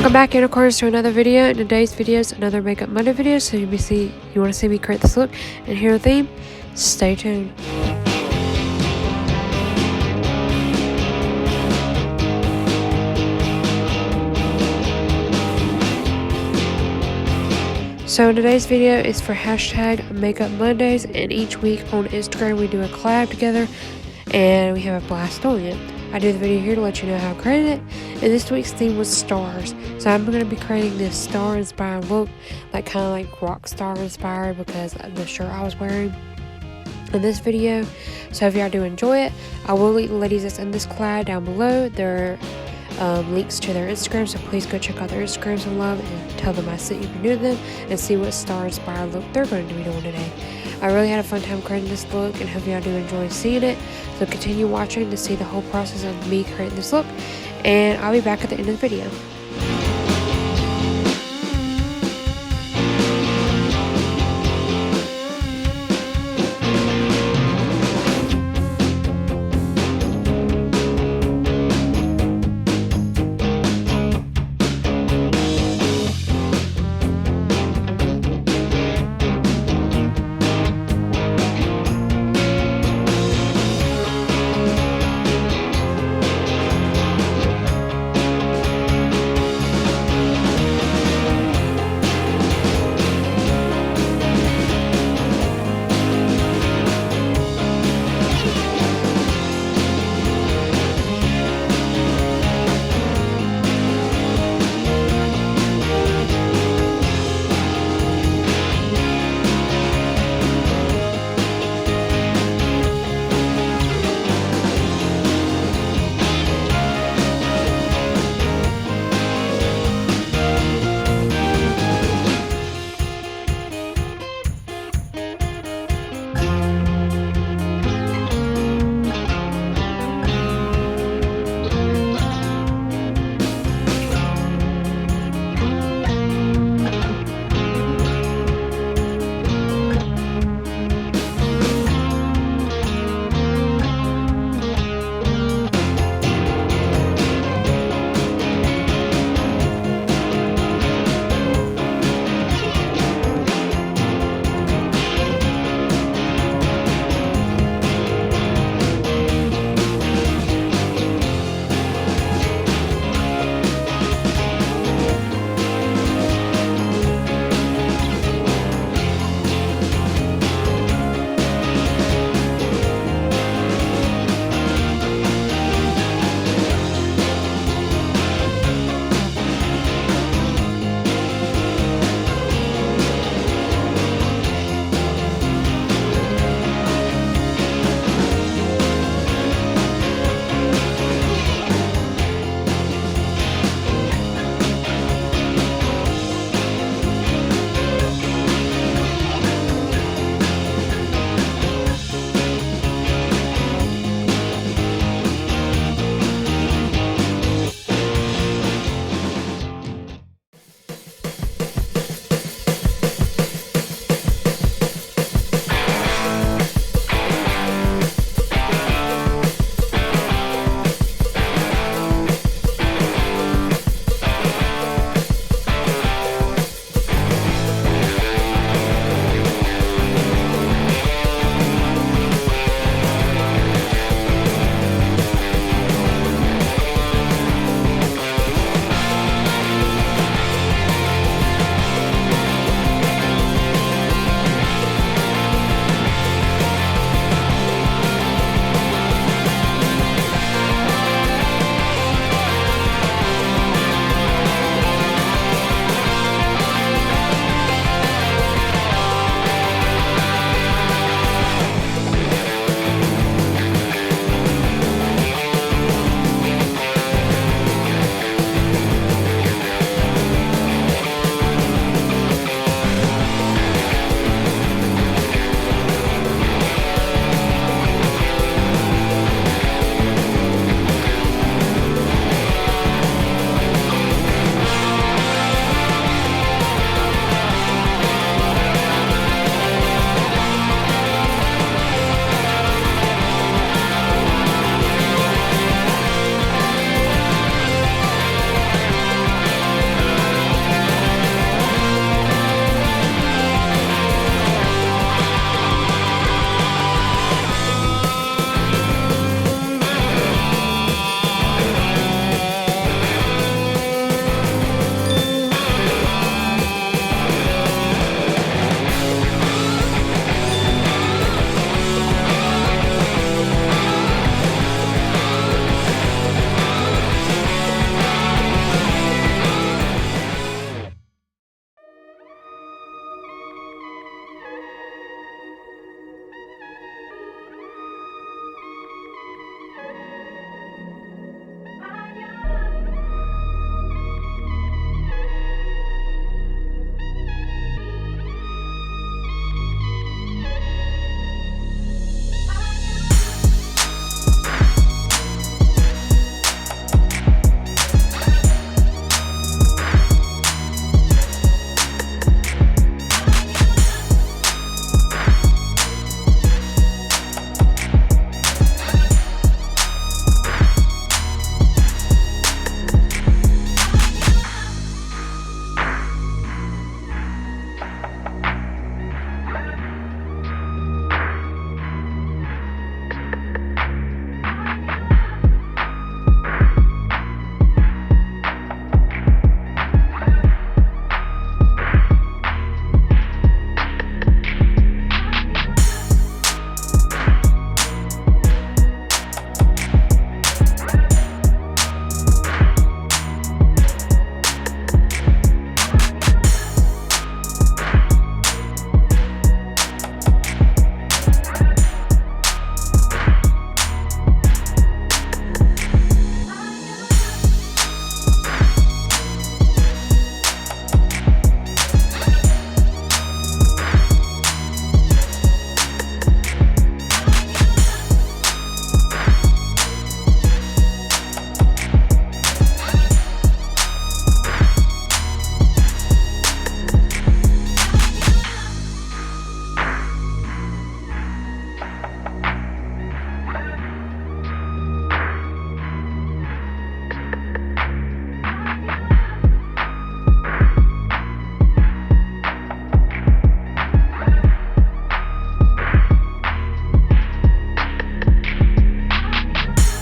Welcome back, unicorns, to another video. In today's video is another Makeup Monday video. So you want to see me create this look and hear the theme? Stay tuned. So today's video is for hashtag Makeup Mondays, and each week on Instagram we do a collab together and we have a blast doing it. I do the video here to let you know how I created it, and this week's theme was stars. So I'm going to be creating this star inspired look, kind of like Rockstar inspired, because of the shirt I was wearing in this video. So if y'all do enjoy it, I will link the ladies that's in this collab down below. There are links to their Instagram, so please go check out their Instagrams and love, and tell them I sent you if you're new to them, and see what star inspired look they're going to be doing today. I really had a fun time creating this look, and hope y'all do enjoy seeing it. So continue watching to see the whole process of me creating this look, and I'll be back at the end of the video.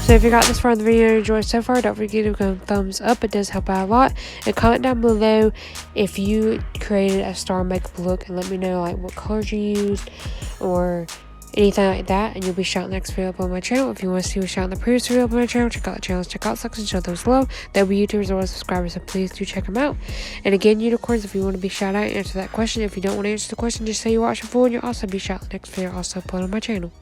So if you got this far in the video and enjoyed so far, don't forget to give a thumbs up. It does help out a lot. And comment down below if you created a star makeup look, and let me know like what colors you used or anything like that, and you'll be shouting the next video up on my channel. If you want to see me shout in the previous video up on my channel, check out the channel's checkout section, show those below. They'll be YouTubers or subscribers, so please do check them out. And again, unicorns, if you want to be shout out, answer that question. If you don't want to answer the question, just say you watch it full, and you'll also be shouted in the next video also uploaded on my channel.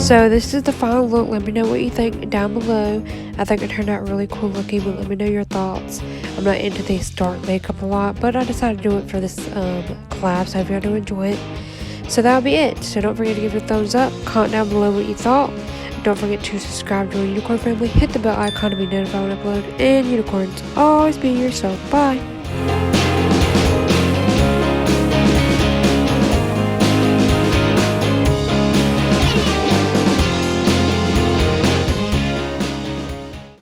So this is the final look. Let me know what you think down below. I think it turned out really cool looking, but let me know your thoughts. I'm not into this dark makeup a lot, but I decided to do it for this collab, so I hope you do enjoy it. So that'll be it. So don't forget to give it a thumbs up, comment down below what you thought. Don't forget to subscribe to our unicorn family, hit the bell icon to be notified when I upload, and unicorns, always be yourself. Bye.